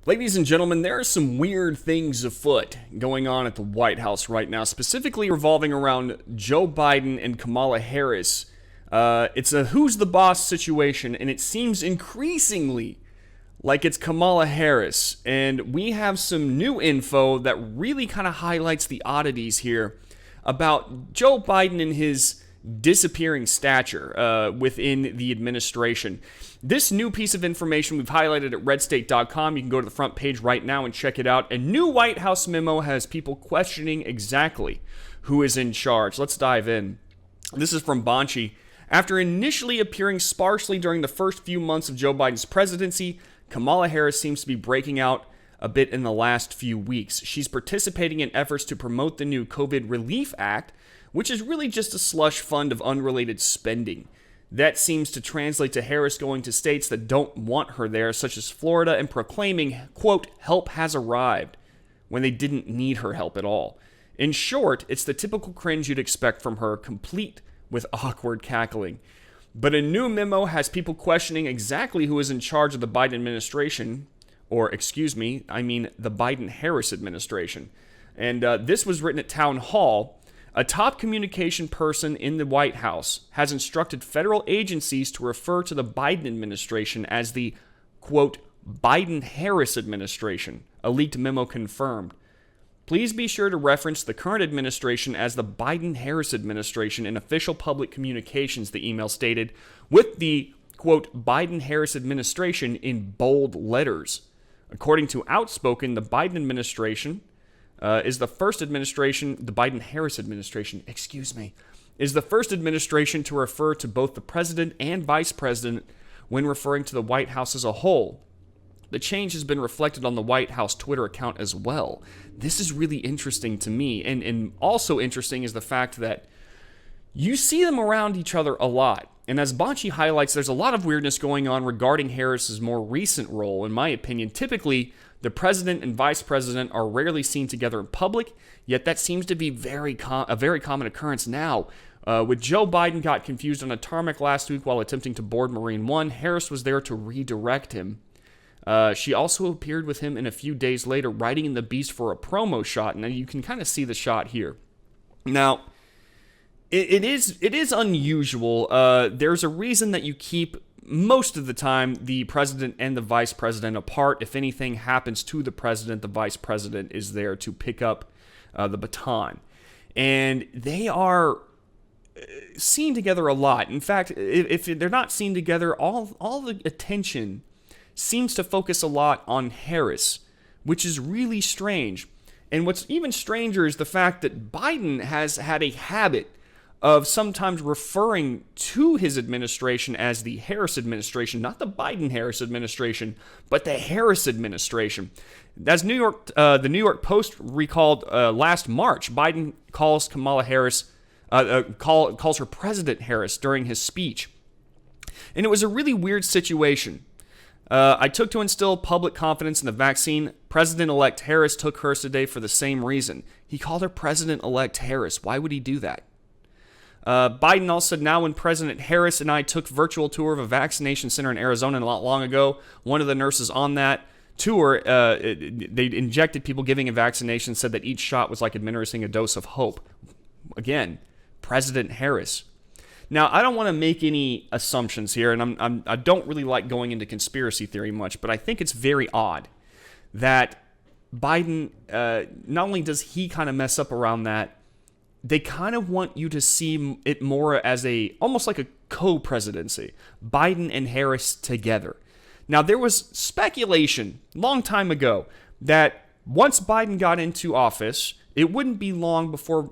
Ladies and gentlemen, there are some weird things afoot going on at the White House right now, specifically revolving around Joe Biden and Kamala Harris. It's a who's the boss situation, and it seems increasingly like it's Kamala Harris. And we have some new info that really kind of highlights the oddities here about Joe Biden and his disappearing stature within the administration. This new piece of information we've highlighted at redstate.com. You can go to the front page right now and check it out. A new White House memo has people questioning exactly who is in charge. Let's dive in. This is from Banshee. After initially appearing sparsely during the first few months of Joe Biden's presidency, Kamala Harris seems to be breaking out a bit in the last few weeks. She's participating in efforts to promote the new COVID Relief Act, which is really just a slush fund of unrelated spending. That seems to translate to Harris going to states that don't want her there, such as Florida, and proclaiming, quote, help has arrived, when they didn't need her help at all. In short, it's the typical cringe you'd expect from her, complete with awkward cackling. But a new memo has people questioning exactly who is in charge of the Biden administration, or the Biden-Harris administration. And this was written at Town Hall. A top communication person in the White House has instructed federal agencies to refer to the Biden administration as the, quote, Biden-Harris administration, a leaked memo confirmed. Please be sure to reference the current administration as the Biden-Harris administration in official public communications, the email stated, with the, quote, Biden-Harris administration in bold letters. According to Outspoken, the Biden administration is the first administration, the Biden-Harris administration, is the first administration to refer to both the president and vice president when referring to the White House as a whole. The change has been reflected on the White House Twitter account as well. This is really interesting to me, and also interesting is the fact that you see them around each other a lot. And as Banshee highlights, there's a lot of weirdness going on regarding Harris's more recent role. In my opinion, typically, the president and vice president are rarely seen together in public, yet that seems to be a very common occurrence now. With Joe Biden got confused on a tarmac last week while attempting to board Marine One, Harris was there to redirect him. She also appeared with him in a few days later, riding in the Beast for a promo shot, and you can kind of see the shot here. Now, it is unusual. There's a reason that you keep most of the time the president and the vice president apart. If anything happens to the president, the vice president is there to pick up the baton. And they are seen together a lot. In fact, if they're not seen together, all the attention seems to focus a lot on Harris, which is really strange. And what's even stranger is the fact that Biden has had a habit of sometimes referring to his administration as the Harris administration, not the Biden-Harris administration, but the Harris administration. As the New York Post recalled last March, Biden calls Kamala Harris, calls her President Harris during his speech. And it was a really weird situation. I took to instill public confidence in the vaccine. President-elect Harris took hers today for the same reason. He called her President-elect Harris. Why would he do that? Biden also said, now when President Harris and I took virtual tour of a vaccination center in Arizona not long ago, one of the nurses on that tour, they injected people giving a vaccination, said that each shot was like administering a dose of hope. Again, President Harris. Now, I don't want to make any assumptions here, and I don't really like going into conspiracy theory much, but I think it's very odd that Biden, not only does he kind of mess up around that, they kind of want you to see it more as almost like a co-presidency, Biden and Harris together. Now, there was speculation a long time ago that once Biden got into office, it wouldn't be long before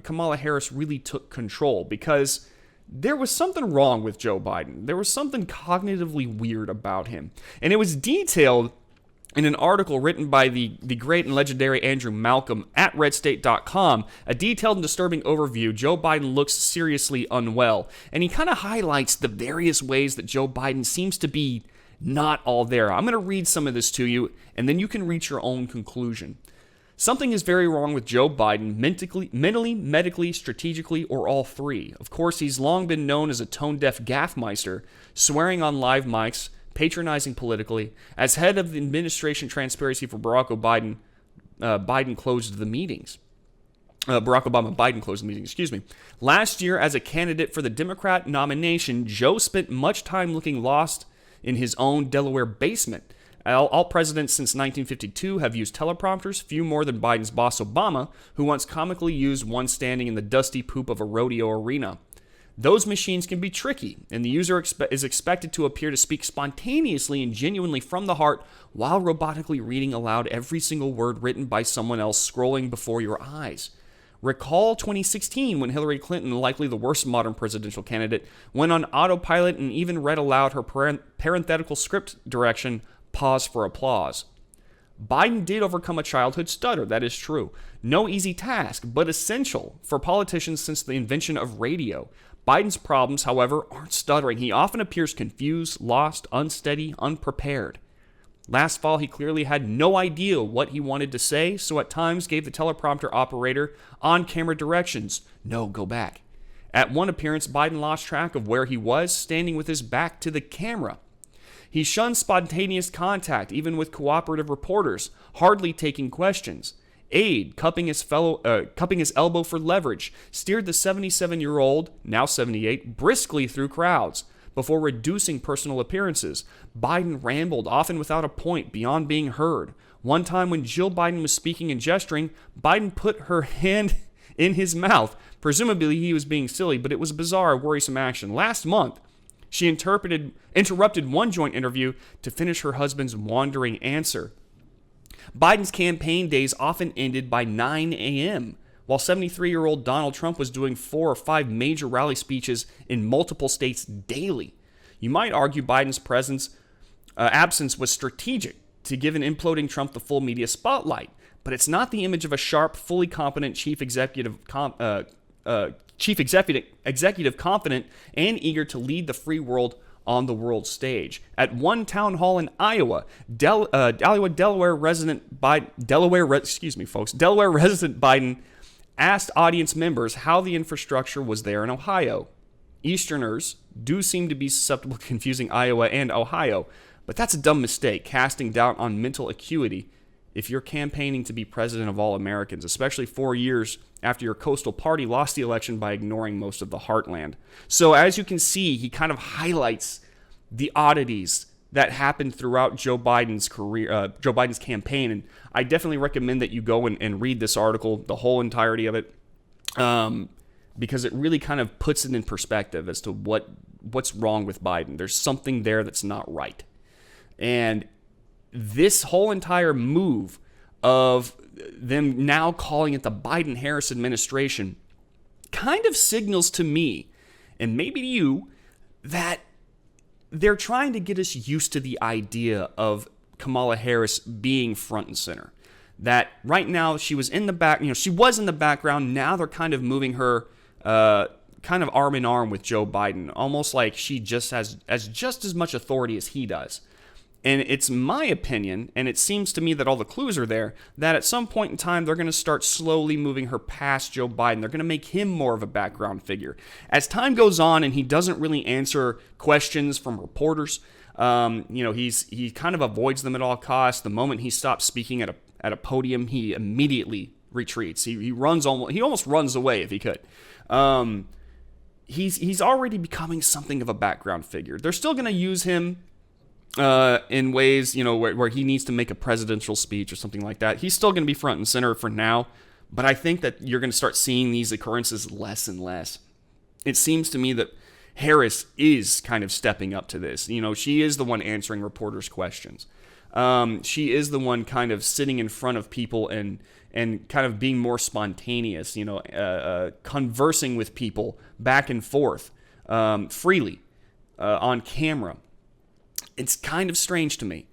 Kamala Harris really took control, because there was something wrong with Joe Biden. There was something cognitively weird about him. And it was detailed in an article written by the great and legendary Andrew Malcolm at redstate.com, a detailed and disturbing overview. Joe Biden looks seriously unwell. And he kind of highlights the various ways that Joe Biden seems to be not all there. I'm going to read some of this to you, and then you can reach your own conclusion. Something is very wrong with Joe Biden, mentally, medically, strategically, or all three. Of course, he's long been known as a tone-deaf gaffmeister, swearing on live mics, patronizing politically. As head of the administration transparency for Barack Obama, Biden closed the meetings. Biden closed the meeting, excuse me. Last year, as a candidate for the Democrat nomination, Joe spent much time looking lost in his own Delaware basement. All presidents since 1952 have used teleprompters, few more than Biden's boss Obama, who once comically used one standing in the dusty poop of a rodeo arena. Those machines can be tricky, and the user is expected to appear to speak spontaneously and genuinely from the heart while robotically reading aloud every single word written by someone else scrolling before your eyes. Recall 2016 when Hillary Clinton, likely the worst modern presidential candidate, went on autopilot and even read aloud her parenthetical script direction, pause for applause. Biden did overcome a childhood stutter, that is true. No easy task, but essential for politicians since the invention of radio. Biden's problems, however, aren't stuttering. He often appears confused, lost, unsteady, unprepared. Last fall, he clearly had no idea what he wanted to say, so at times gave the teleprompter operator on-camera directions. No, go back. At one appearance, Biden lost track of where he was, standing with his back to the camera. He shunned spontaneous contact, even with cooperative reporters, hardly taking questions. Aide, cupping his elbow for leverage, steered the 77-year-old, now 78, briskly through crowds. Before reducing personal appearances, Biden rambled, often without a point, beyond being heard. One time when Jill Biden was speaking and gesturing, Biden put her hand in his mouth. Presumably he was being silly, but it was bizarre, worrisome action. Last month, she interrupted one joint interview to finish her husband's wandering answer. Biden's campaign days often ended by 9 a.m., while 73-year-old Donald Trump was doing 4 or 5 major rally speeches in multiple states daily. You might argue Biden's absence was strategic to give an imploding Trump the full media spotlight, but it's not the image of a sharp, fully competent chief executive confident and eager to lead the free world on the world stage. At one town hall in Iowa, Delaware resident Biden asked audience members how the infrastructure was there in Ohio. Easterners do seem to be susceptible to confusing Iowa and Ohio, but that's a dumb mistake, casting doubt on mental acuity if you're campaigning to be president of all Americans, especially 4 years after your coastal party lost the election by ignoring most of the heartland. So as you can see, he kind of highlights the oddities that happened throughout Joe Biden's career, Joe Biden's campaign. And I definitely recommend that you go and read this article, the whole entirety of it, because it really kind of puts it in perspective as to what's wrong with Biden. There's something there that's not right. And this whole entire move of them now calling it the Biden-Harris administration kind of signals to me, and maybe to you, that they're trying to get us used to the idea of Kamala Harris being front and center. That right now she was in the back, she was in the background. Now they're kind of moving her kind of arm in arm with Joe Biden, almost like she just has just as much authority as he does. And it's my opinion, and it seems to me that all the clues are there, that at some point in time, they're going to start slowly moving her past Joe Biden. They're going to make him more of a background figure. As time goes on and he doesn't really answer questions from reporters, he kind of avoids them at all costs. The moment he stops speaking at a podium, he immediately retreats. He almost runs away if he could. He's already becoming something of a background figure. They're still going to use him in ways, where he needs to make a presidential speech or something like that. He's still going to be front and center for now, but I think that you're going to start seeing these occurrences less and less. It seems to me that Harris is kind of stepping up to this. She is the one answering reporters' questions. She is the one kind of sitting in front of people and kind of being more spontaneous, conversing with people back and forth freely on camera. It's kind of strange to me.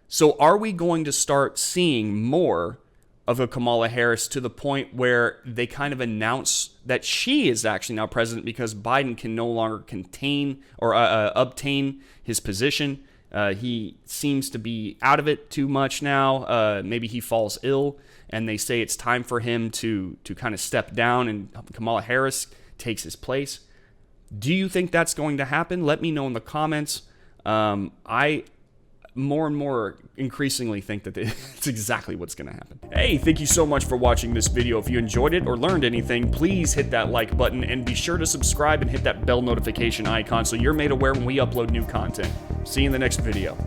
So are we going to start seeing more of a Kamala Harris to the point where they kind of announce that she is actually now president because Biden can no longer contain or obtain his position? He seems to be out of it too much now. Maybe he falls ill, and they say it's time for him to kind of step down, and Kamala Harris takes his place. Do you think that's going to happen? Let me know in the comments. I more and more increasingly think that it's exactly what's going to happen. Hey, thank you so much for watching this video. If you enjoyed it or learned anything, please hit that like button and be sure to subscribe and hit that bell notification icon so you're made aware when we upload new content. See you in the next video.